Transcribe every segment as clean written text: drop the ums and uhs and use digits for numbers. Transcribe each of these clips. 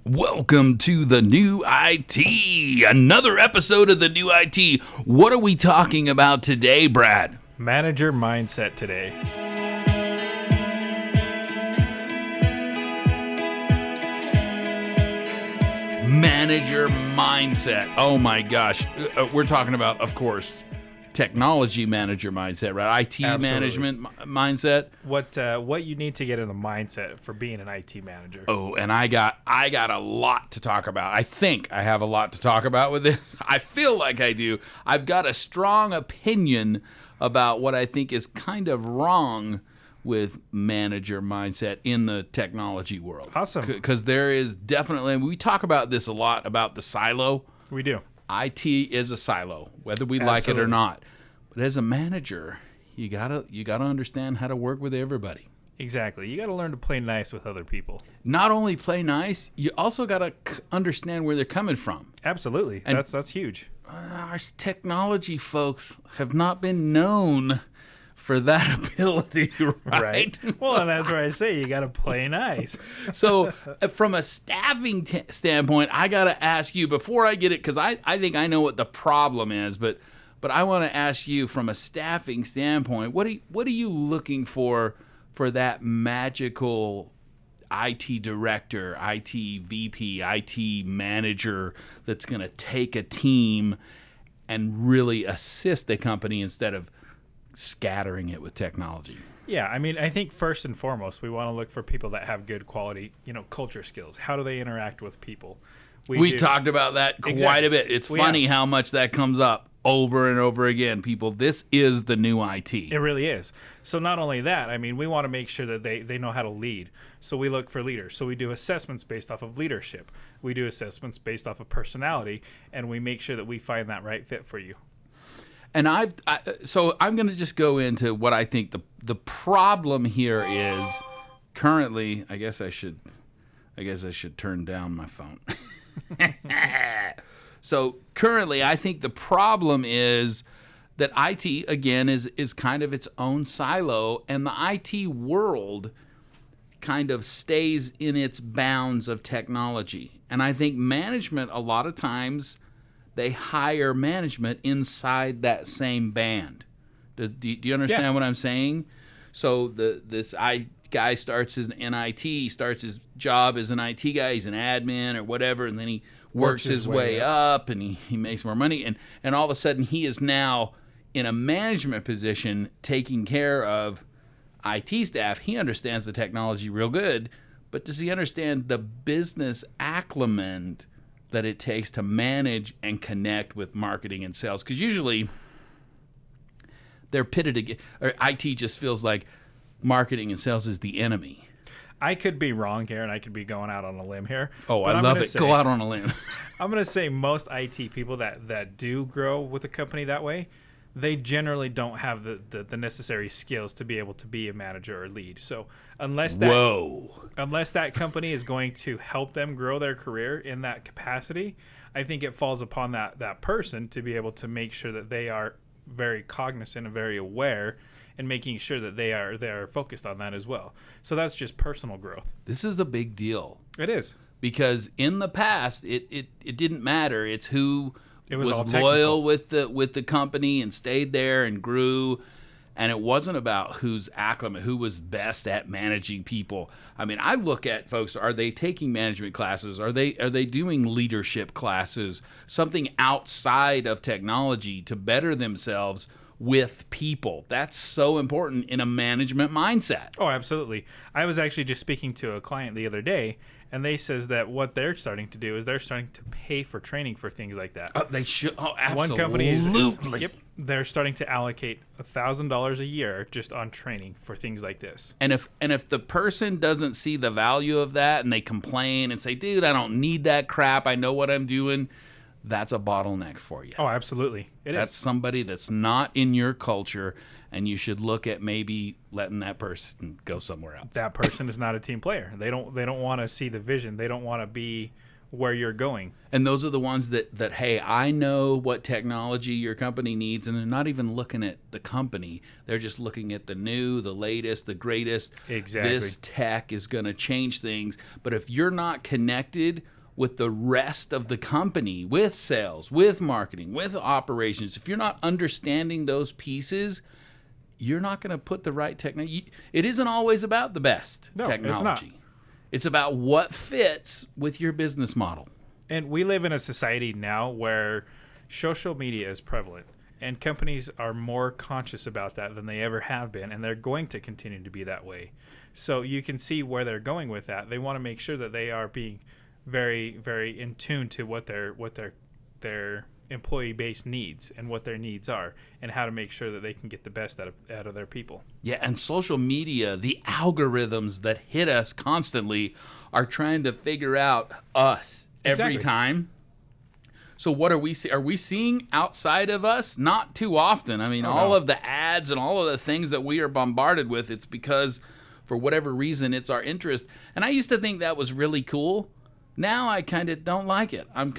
Welcome to the New IT, another episode of the New IT. What are we talking about today, Brad? Manager mindset today. Manager mindset. Oh my gosh. We're talking about, of course, technology manager mindset, right? IT Absolutely. management mindset. What you need to get in the mindset for being an IT manager. Oh, and I got a lot to talk about. I think I have a lot to talk about with this. I feel like I do. I've got a strong opinion about what I think is kind of wrong with manager mindset in the technology world. Awesome. Because there is definitely, and we talk about this a lot, about the silo. We do. IT is a silo, whether we like it or not. But as a manager, you gotta understand how to work with everybody. Exactly. You got to learn to play nice with other people. Not only play nice, you also got to understand where they're coming from. Absolutely. And that's huge. Our technology folks have not been known for that ability, right? Well, and that's where I say you got to play nice. So from a staffing standpoint, I got to ask you before I get it, because I think I know what the problem is, but I want to ask you from a staffing standpoint, what are you looking for that magical IT director, IT VP, IT manager that's going to take a team and really assist the company instead of scattering it with technology? Yeah, I mean, I think first and foremost, we want to look for people that have good quality, culture skills. How do they interact with people? We talked about that quite a bit. It's funny how much that comes up over and over again. People, this is the new IT. It really is. So not only that, I mean, we want to make sure that they know how to lead. So we look for leaders. So we do assessments based off of leadership. We do assessments based off of personality, and we make sure that we find that right fit for you. And so I'm going to just go into what I think the problem here is currently. I guess I should turn down my phone. So currently, I think the problem is that IT again is kind of its own silo, and the IT world kind of stays in its bounds of technology. And I think management, a lot of times, they hire management inside that same band. Do you understand what I'm saying? So this guy starts in IT, starts his job as an IT guy, he's an admin or whatever, and then he works his way up and he makes more money, and all of a sudden he is now in a management position taking care of IT staff. He understands the technology real good, but does he understand the business acumen that it takes to manage and connect with marketing and sales? Because usually they're pitted against, or IT just feels like marketing and sales is the enemy. I could be wrong here, and I could be going out on a limb here. Oh, I love it. Go out on a limb. I'm going to say most IT people that do grow with a company that way, they generally don't have the necessary skills to be able to be a manager or lead. So unless that company is going to help them grow their career in that capacity, I think it falls upon that person to be able to make sure that they are very cognizant and very aware, and making sure that they are focused on that as well. So that's just personal growth. This is a big deal. It is. Because in the past, it didn't matter. It's who was loyal with the company and stayed there and grew. And it wasn't about who's acclimate, who was best at managing people. I mean, I look at folks, are they taking management classes? Are they doing leadership classes? Something outside of technology to better themselves with people. That's so important in a management mindset. Oh, absolutely. I was actually just speaking to a client the other day, and they says that what they're starting to do is they're starting to pay for training for things like that. They should. Oh, absolutely. One company they're starting to allocate $1,000 a year just on training for things like this. And if the person doesn't see the value of that and they complain and say, "Dude, I don't need that crap. I know what I'm doing," that's a bottleneck for you. Oh, absolutely. That's somebody that's not in your culture, and you should look at maybe letting that person go somewhere else. That person is not a team player. They don't want to see the vision. They don't want to be where you're going. And those are the ones that hey, I know what technology your company needs, and they're not even looking at the company. They're just looking at the new, the latest, the greatest. Exactly. This tech is going to change things. But if you're not connected with the rest of the company, with sales, with marketing, with operations, if you're not understanding those pieces, you're not going to put the right technology. It isn't always about the best technology. It's not. It's about what fits with your business model. And we live in a society now where social media is prevalent, and companies are more conscious about that than they ever have been, and they're going to continue to be that way. So you can see where they're going with that. They want to make sure that they are being very, very in tune to what their employee base needs and what their needs are, and how to make sure that they can get the best out of their people. Yeah, and social media, the algorithms that hit us constantly are trying to figure out us every time. So what are we seeing? Are we seeing outside of us? Not too often. I mean, all of the ads and all of the things that we are bombarded with, it's because for whatever reason, it's our interest. And I used to think that was really cool. Now I kind of don't like it. I'm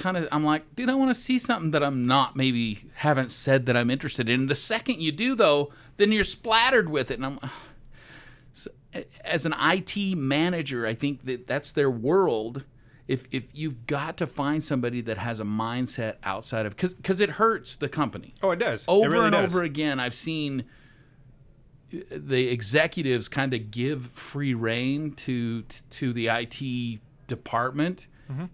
like, dude, I want to see something that I'm not, maybe haven't said that I'm interested in. The second you do, though, then you're splattered with it. And so, as an IT manager, I think that's their world. If you've got to find somebody that has a mindset outside of, because it hurts the company. Oh, it does. Over it really and does. over again, I've seen the executives kind of give free rein to the IT department,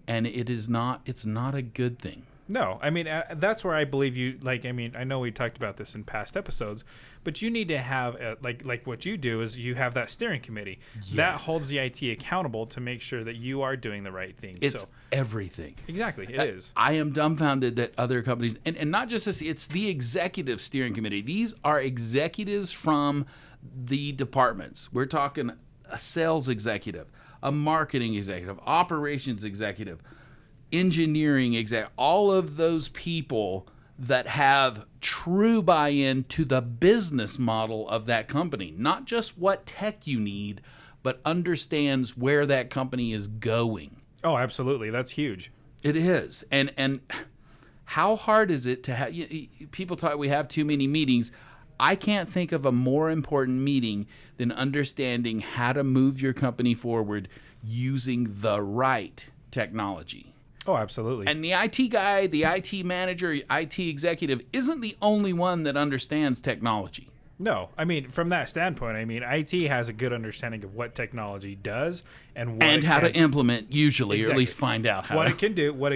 and it's not a good thing. No, I mean, that's where I believe you, like, I mean, I know we talked about this in past episodes, but you need to have, like what you do is you have that steering committee. Yes. That holds the IT accountable to make sure that you are doing the right thing. It's everything. Exactly, it is. I am dumbfounded that other companies, and not just this, it's the executive steering committee. These are executives from the departments. We're talking a sales executive, a marketing executive, operations executive, engineering exec, all of those people that have true buy-in to the business model of that company, not just what tech you need, but understands where that company is going. Oh, absolutely. That's huge. It is. And how hard is it to have, people talk, we have too many meetings. I can't think of a more important meeting than understanding how to move your company forward using the right technology. Oh, absolutely. And the IT guy, the IT manager, IT executive isn't the only one that understands technology. No, I mean, from that standpoint, I mean, IT has a good understanding of what technology does and how to implement, usually, exactly. or at least find out how what it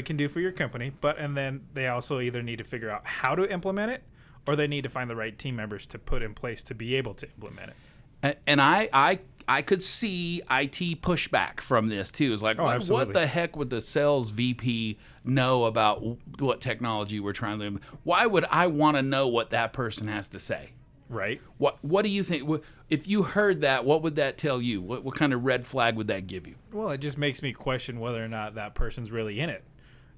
can do for your company. And then they also either need to figure out how to implement it, or they need to find the right team members to put in place to be able to implement it. And I could see IT pushback from this too. It's like, what the heck would the sales VP know about what technology we're trying to implement? Why would I want to know what that person has to say? Right. What do you think? If you heard that, what would that tell you? What kind of red flag would that give you? Well, it just makes me question whether or not that person's really in it.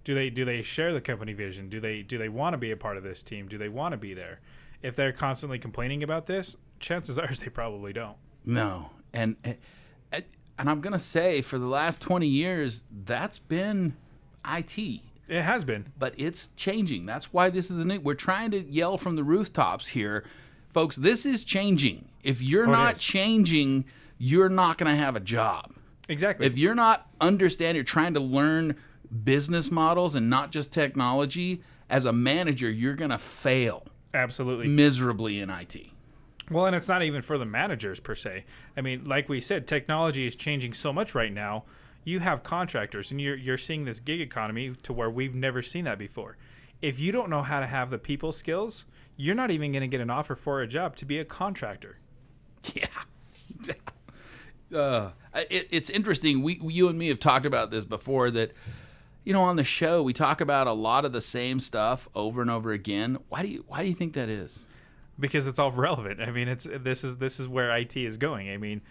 Do they share the company vision? Do they want to be a part of this team? Do they want to be there? If they're constantly complaining about this, chances are they probably don't. No. And I'm going to say for the last 20 years, that's been IT. It has been. But it's changing. That's why this is the new. We're trying to yell from the rooftops here. Folks, this is changing. If you're not changing, you're not going to have a job. Exactly. If you're not you're trying to learn business models and not just technology, as a manager, you're going to fail. Absolutely. Miserably in IT. Well, and it's not even for the managers per se. I mean, like we said, technology is changing so much right now. You have contractors, and you're seeing this gig economy to where we've never seen that before. If you don't know how to have the people skills, you're not even going to get an offer for a job to be a contractor. Yeah. It's interesting. You and me have talked about this before, that, on the show, we talk about a lot of the same stuff over and over again. Why do you think that is? Because it's all relevant. I mean, this is where IT is going. I mean,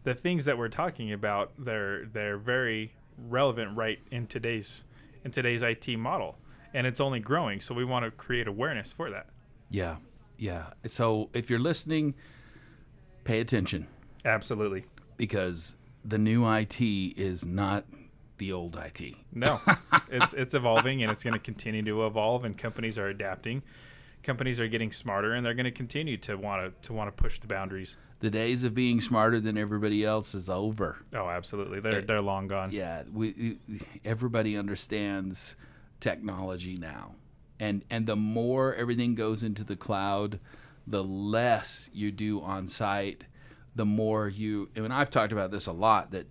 the things that we're talking about, they're very relevant right in today's IT model, and it's only growing. So we want to create awareness for that. Yeah. So if you're listening, pay attention. Absolutely. Because the new IT is not the old IT. No, it's evolving, and it's going to continue to evolve, and companies are adapting. Companies are getting smarter, and they're going to continue to want to push the boundaries. The days of being smarter than everybody else is over. Oh, absolutely. They're long gone. Yeah, everybody understands technology now. And the more everything goes into the cloud, the less you do on site, the more and I've talked about this a lot, that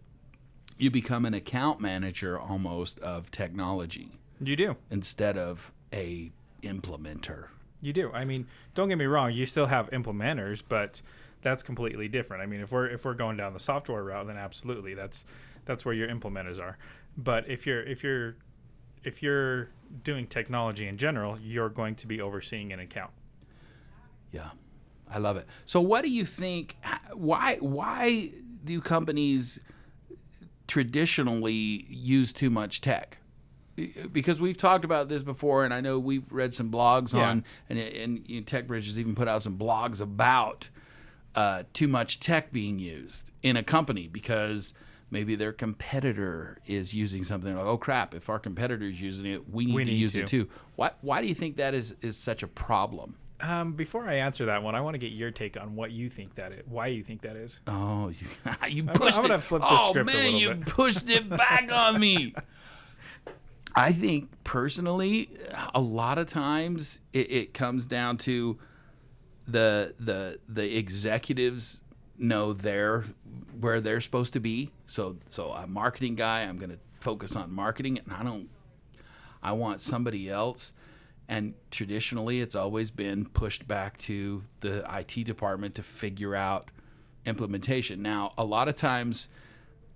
you become an account manager almost of technology. You do. Instead of a implementer. You do. I mean, don't get me wrong, you still have implementers, but that's completely different. I mean, if we're going down the software route, then absolutely that's where your implementers are. But if you're doing technology in general, you're going to be overseeing an account. Yeah. I love it. So what do you think, why do companies traditionally use too much tech? Because we've talked about this before, and I know we've read some blogs on, and TechBridge has even put out some blogs about too much tech being used in a company because maybe their competitor is using something. Like, oh crap! If our competitor is using it, we need to use it too. Why do you think that is such a problem? Before I answer that one, I want to get your take on what you think that is. Why you think that is? Oh, you pushed it. I'm gonna flip the script a man, little you bit. pushed it back on me. I think personally, a lot of times it comes down to the executives know where they're supposed to be. So a marketing guy, I'm going to focus on marketing, and I want somebody else. And traditionally, it's always been pushed back to the IT department to figure out implementation. Now, a lot of times,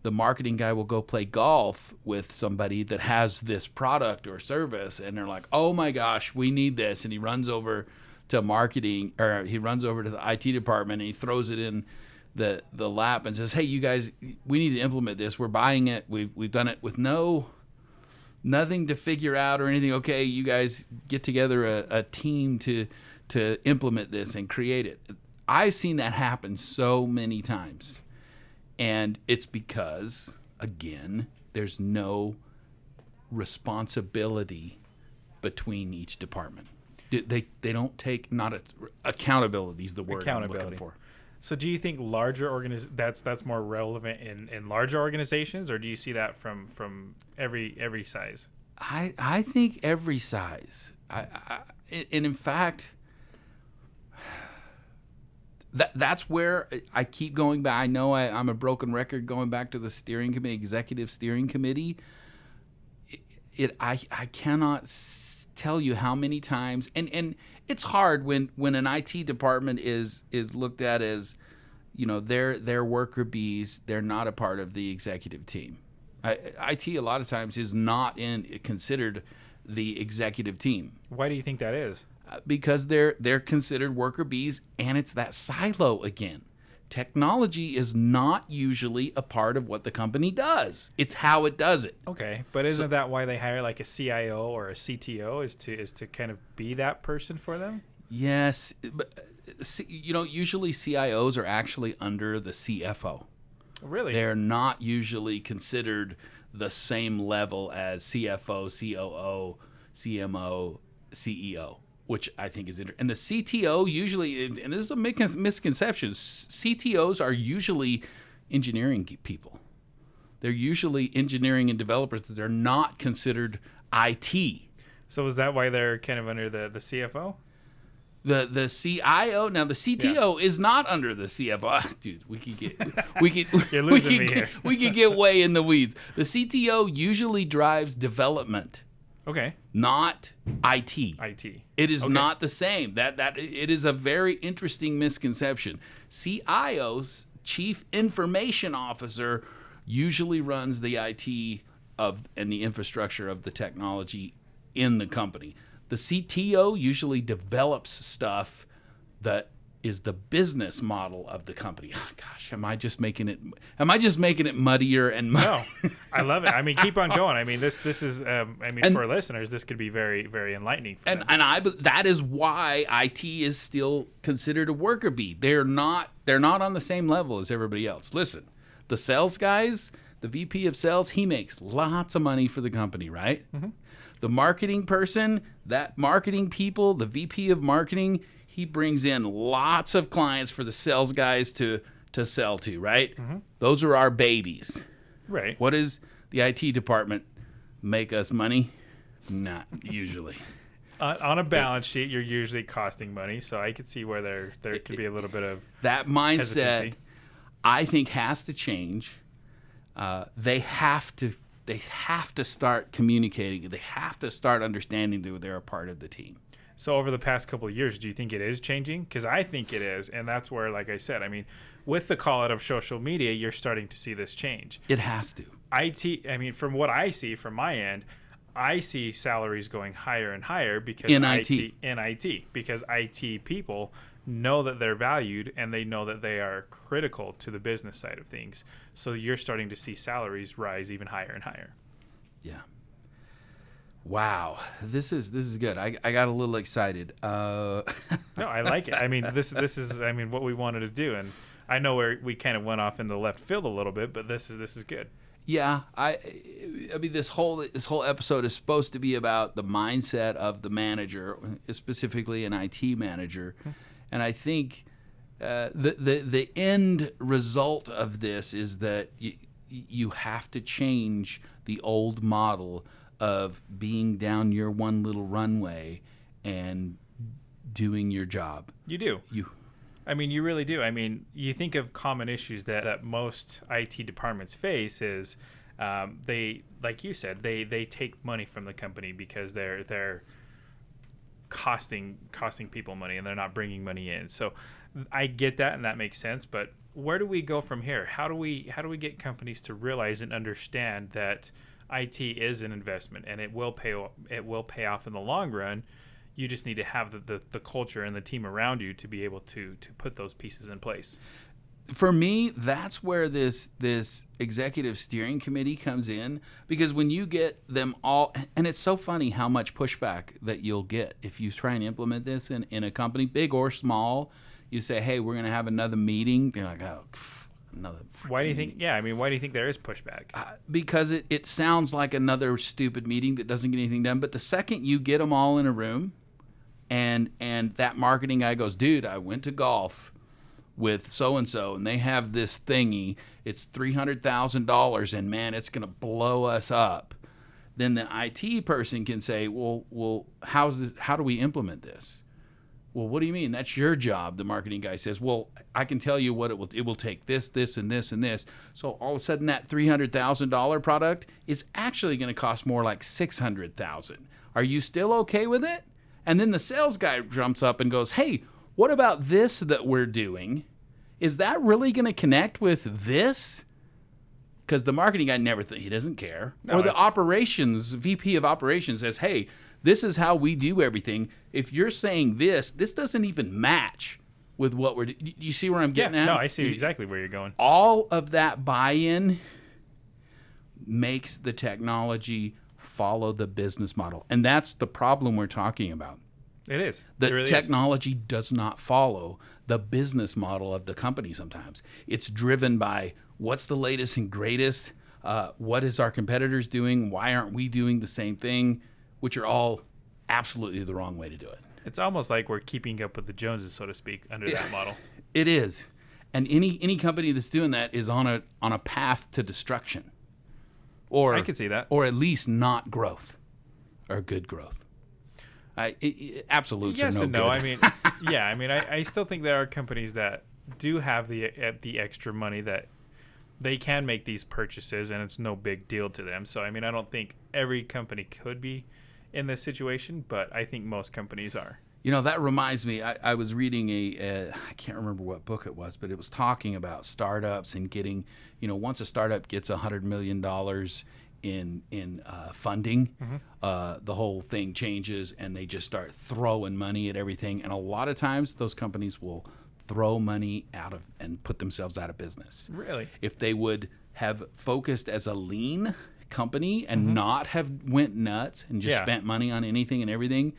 the marketing guy will go play golf with somebody that has this product or service, and they're like, oh my gosh, we need this. And he runs over to marketing, or he runs over to the IT department, and he throws it in the lap and says, hey, you guys, we need to implement this. We're buying it. We've done it with nothing to figure out or anything. Okay, you guys get together a team to implement this and create it. I've seen that happen so many times. And it's because, again, there's no responsibility between each department. They don't take, accountability is the word I'm looking for. So do you think that's more relevant in larger organizations, or do you see that from every size? I think every size. And in fact, that's where I keep going back. I know I'm a broken record going back to the steering committee, executive steering committee. I cannot tell you how many times, and it's hard when an IT department is looked at as, they're worker bees. They're not a part of the executive team. IT a lot of times is not considered the executive team. Why do you think that is? Because they're considered worker bees, and it's that silo again. Technology is not usually a part of what the company does. It's how it does it. Okay, but isn't that why they hire like a CIO or a CTO is to kind of be that person for them? Yes, but usually CIOs are actually under the CFO. Really? They're not usually considered the same level as CFO, COO, CMO, CEO, which I think is interesting. And the CTO usually, and this is a misconception, CTOs are usually engineering people. They're usually engineering and developers. They're not considered IT. So is that why they're kind of under the CFO? The CIO, now the CTO is not under the CFO. Dude, You're losing me here. We could get way in the weeds. The CTO usually drives development. Okay. Not IT. It is not the same. That it is a very interesting misconception. CIO's, Chief Information Officer, usually runs the IT and the infrastructure of the technology in the company. The CTO usually develops stuff that is the business model of the company. Oh, gosh, am I just making it muddier and muddier? No, I love it. I mean, keep on going. I mean, this is for listeners, this could be very, very enlightening for them. That is why IT is still considered a worker bee. They're not on the same level as everybody else. Listen, the sales guys, the VP of sales, he makes lots of money for the company, right? The marketing person, that marketing people, the VP of marketing, he brings in lots of clients for the sales guys to sell to, right? Those are our babies. Right. What does the IT department make us money? Not usually. On a balance sheet, you're usually costing money, so I could see where there could be a little bit of that mindset. hesitancy. I think has to change. They have to start communicating. They have to start understanding that they're a part of the team. So over the past couple of years, do you think it is changing? Because I think it is, and that's where, like I said, I mean, with the call out of social media, you're starting to see this change. It has to. IT, I mean, from what I see from my end, I see salaries going higher and higher because In IT. because IT people know that they're valued and they know that they are critical to the business side of things. So you're starting to see salaries rise even higher and higher. Yeah. Wow, this is good. I got a little excited. No, I like it. I mean, this is what we wanted to do, and I know we kind of went off into left field a little bit, but this is good. Yeah, I mean this whole episode is supposed to be about the mindset of the manager, specifically an IT manager, and I think the end result of this is that you have to change the old model of being down your one little runway and doing your job. You do. I mean, you really do. I mean, you think of common issues that most IT departments face is they, like you said, they take money from the company because they're costing people money and they're not bringing money in. So I get that and that makes sense. But where do we go from here? How do we get companies to realize and understand that IT is an investment and it will pay off in the long run? You just need to have the culture and the team around you to be able to put those pieces in place. For me, that's where this executive steering committee comes in, because when you get them all, and it's so funny how much pushback that you'll get if you try and implement this in a company, big or small. You say, hey, we're going to have another meeting. They're like, oh, another. Why do you think? Yeah, I mean, why do you think there is pushback? Because it sounds like another stupid meeting that doesn't get anything done. But the second you get them all in a room, and that marketing guy goes, dude, I went to golf with so-and-so, and they have this thingy. It's $300,000, and, man, it's going to blow us up. Then the IT person can say, well, how do we implement this? Well, what do you mean? That's your job, the marketing guy says. Well, I can tell you what it will take this, and this, and this. So all of a sudden that $300,000 product is actually going to cost more like $600,000. Are you still okay with it? And then the sales guy jumps up and goes, hey, what about this that we're doing? Is that really going to connect with this? Because the marketing guy he doesn't care. No, or the operations, VP of operations says, hey, this is how we do everything. If you're saying this doesn't even match with what we're doing. You see where I'm getting at? No, I see exactly where you're going. All of that buy-in makes the technology follow the business model. And that's the problem we're talking about. It is. The really technology does not follow the business model of the company sometimes. It's driven by what's the latest and greatest, what is our competitors doing, why aren't we doing the same thing, which are all absolutely the wrong way to do it. It's almost like we're keeping up with the Joneses, so to speak, under that model. It is. And any company that's doing that is on a path to destruction. Or I could see that. Or at least not growth or good growth. Absolutes yes are no and no. good. I mean, yeah. I mean, I still think there are companies that do have the extra money that they can make these purchases, and it's no big deal to them. So, I mean, I don't think every company could be in this situation, but I think most companies are. You know, that reminds me, I was reading I can't remember what book it was, but it was talking about startups and getting, once a startup gets $100 million in funding, the whole thing changes and they just start throwing money at everything. And a lot of times those companies will throw money out of and put themselves out of business. Really? If they would have focused as a lean company and not have went nuts and just spent money on anything and everything,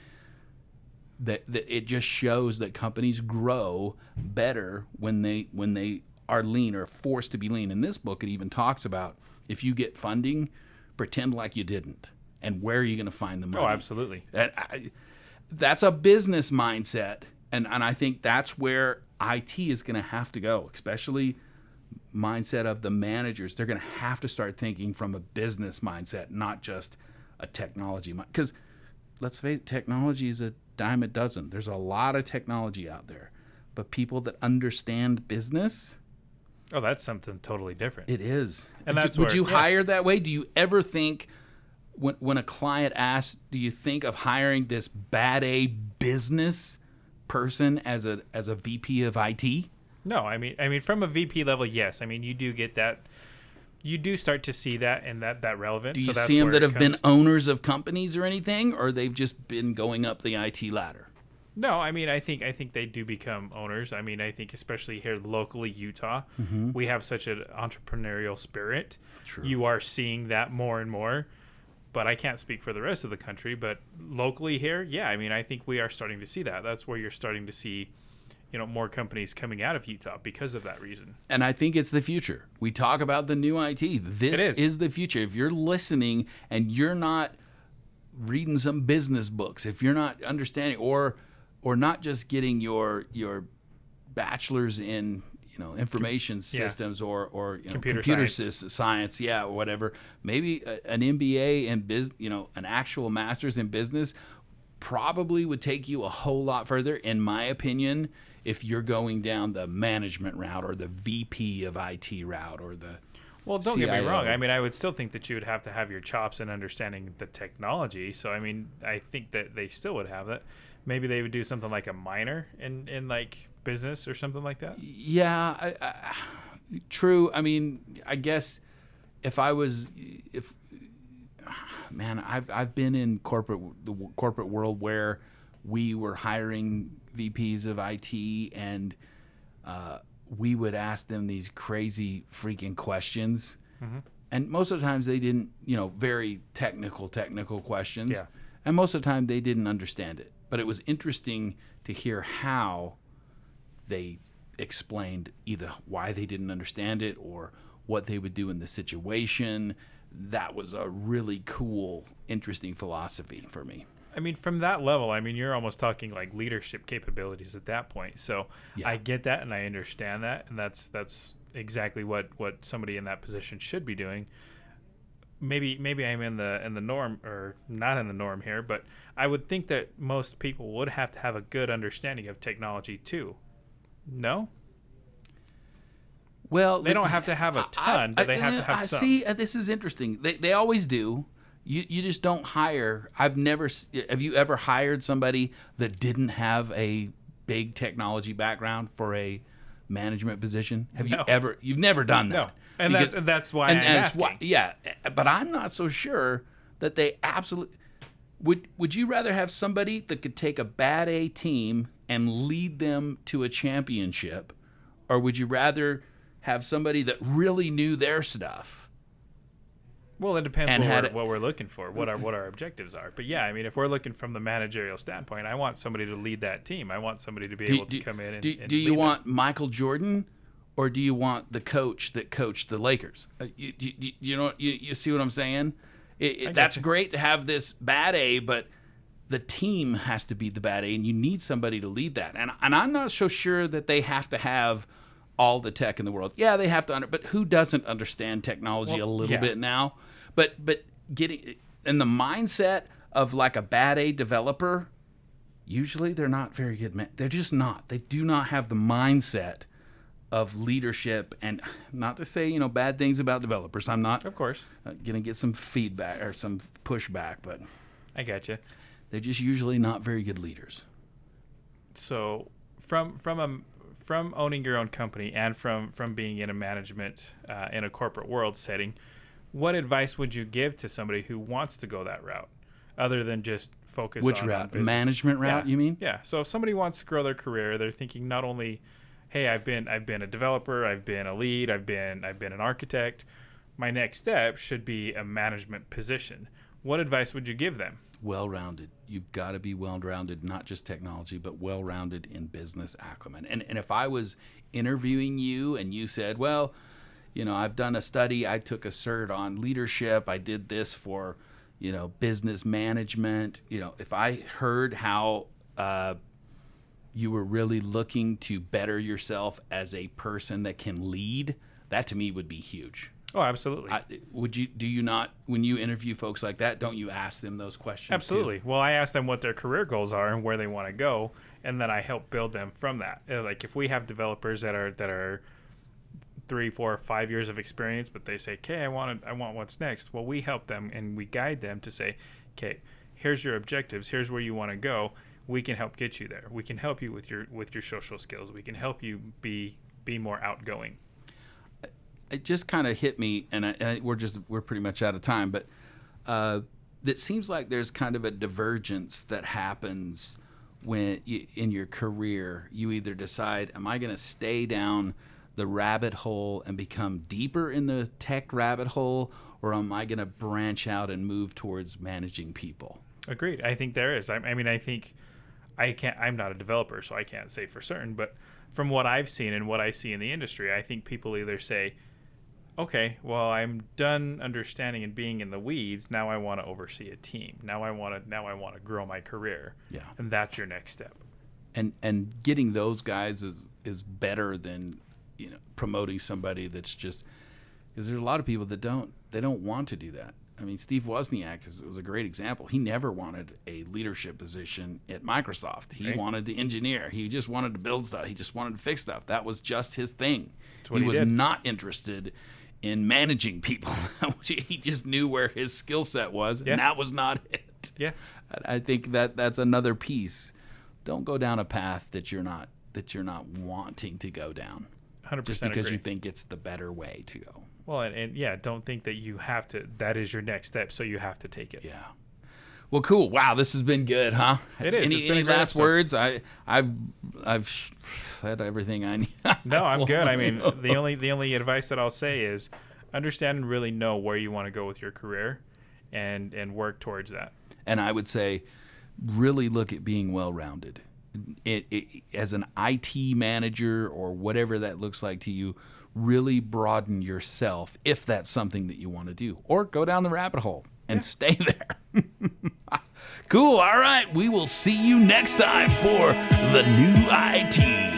that it just shows that companies grow better when they are lean or forced to be lean. In this book, it even talks about If you get funding, pretend like you didn't. And where are you going to find the money? Oh, absolutely. That's a business mindset. And I think that's where IT is going to have to go, especially mindset of the managers. They're going to have to start thinking from a business mindset, not just a technology. Because let's face it, technology is a dime a dozen. There's a lot of technology out there. But people that understand business... Oh, that's something totally different. It is. And that's would you hire that way? Do you ever think, when a client asks, do you think of hiring this bad A business person as a VP of IT? No, I mean, from a VP level, yes. I mean, you do get that. You do start to see that and that relevance. Do you see them that have been owners of companies or anything, or they've just been going up the IT ladder? No, I mean, I think they do become owners. I mean, I think especially here locally, Utah, we have such an entrepreneurial spirit. True. You are seeing that more and more. But I can't speak for the rest of the country. But locally here, yeah, I mean, I think we are starting to see that. That's where you're starting to see, more companies coming out of Utah because of that reason. And I think it's the future. We talk about the new IT. This is the future. If you're listening and you're not reading some business books, if you're not understanding or not just getting your bachelor's in information systems or computer science, or whatever, maybe an MBA in an actual master's in business probably would take you a whole lot further, in my opinion, if you're going down the management route or the VP of IT route or the Well, don't CIO. get me wrong. I mean, I would still think that you would have to have your chops in understanding the technology. So, I mean, I think that they still would have that. Maybe they would do something like a minor in like business or something like that. Yeah, true. I mean, I guess I've been in the corporate world where we were hiring VPs of IT and we would ask them these crazy freaking questions. Mm-hmm. And most of the times they didn't, very technical questions. Yeah. And most of the time they didn't understand it. But it was interesting to hear how they explained either why they didn't understand it or what they would do in the situation. That was a really cool, interesting philosophy for me. I mean, from that level, I mean, you're almost talking like leadership capabilities at that point. So yeah. I get that and I understand that. And that's exactly what somebody in that position should be doing. Maybe I'm in the norm or not in the norm here, but I would think that most people would have to have a good understanding of technology too. No? Well, they don't have to have a ton, but they have to have some. See, this is interesting. They always do. You just don't hire. Have you ever hired somebody that didn't have a big technology background for a management position? You've never done that. No. And that's why I'm asking. But I'm not so sure that they absolutely would you rather have somebody that could take a bad A team and lead them to a championship, or would you rather have somebody that really knew their stuff? Well, it depends what we're looking for, what our objectives are. But yeah, I mean, if we're looking from the managerial standpoint, I want somebody to lead that team. I want somebody to be able to come in and do you want Michael Jordan, or do you want the coach that coached the Lakers? You see what I'm saying? That's great to have this bad A, but the team has to be the bad A, and you need somebody to lead that. And I'm not so sure that they have to have all the tech in the world. Yeah, they have to but who doesn't understand technology a little bit now? But getting in the mindset of like a bad A developer, usually they're not very good. They're just not. They do not have the mindset of leadership, and not to say bad things about developers. I'm not, of course, gonna get some feedback or some pushback, but I got you. They're just usually not very good leaders. So from owning your own company and from being in a management in a corporate world setting, what advice would you give to somebody who wants to go that route, other than just focus Which on route? business? Management route, you mean? Yeah. So if somebody wants to grow their career, they're thinking not only, hey, I've been a developer, I've been a lead, I've been an architect. My next step should be a management position. What advice would you give them? Well-rounded. You've got to be well-rounded, not just technology, but well-rounded in business acumen. And if I was interviewing you and you said, well, I've done a study. I took a cert on leadership. I did this for, business management. If I heard how you were really looking to better yourself as a person that can lead, that to me would be huge. Oh, absolutely. Do you not, when you interview folks like that, don't you ask them those questions? Absolutely. Too? Well, I ask them what their career goals are and where they want to go, and then I help build them from that. Like if we have developers that are 3, 4, 5 years of experience, but they say, "Okay, I want what's next." Well, we help them and we guide them to say, "Okay, here's your objectives. Here's where you want to go. We can help get you there. We can help you with your social skills. We can help you be more outgoing." It just kind of hit me, and we're pretty much out of time, but it seems like there's kind of a divergence that happens when in your career. You either decide, am I going to stay down the rabbit hole and become deeper in the tech rabbit hole, or am I going to branch out and move towards managing people? Agreed. I think there is. I mean, I think I'm not a developer, so I can't say for certain, but from what I've seen and what I see in the industry, I think people either say, okay, well, I'm done understanding and being in the weeds. Now I want to oversee a team. Now I want to grow my career. Yeah. And that's your next step. And getting those guys is better than promoting somebody that's just, because there's a lot of people that don't want to do that. I mean, Steve Wozniak was a great example. He never wanted a leadership position at Microsoft. He wanted to engineer. He just wanted to build stuff. He just wanted to fix stuff. That was just his thing. He was not interested in managing people. He just knew where his skill set was, and that was not it. Yeah. I think that's another piece. Don't go down a path that you're not wanting to go down. 100% just because agree. You think it's the better way to go. Well, and don't think that you have to. That is your next step, so you have to take it. Yeah. Well, cool. Wow, this has been good, huh? It is. Any last words? I've said everything I need. No, I'm good. I mean, the only advice that I'll say is understand and really know where you want to go with your career, and work towards that. And I would say, really look at being well-rounded. As an IT manager or whatever that looks like to you, really broaden yourself if that's something that you want to do, or go down the rabbit hole and stay there. Cool. All right. We will see you next time for The New IT.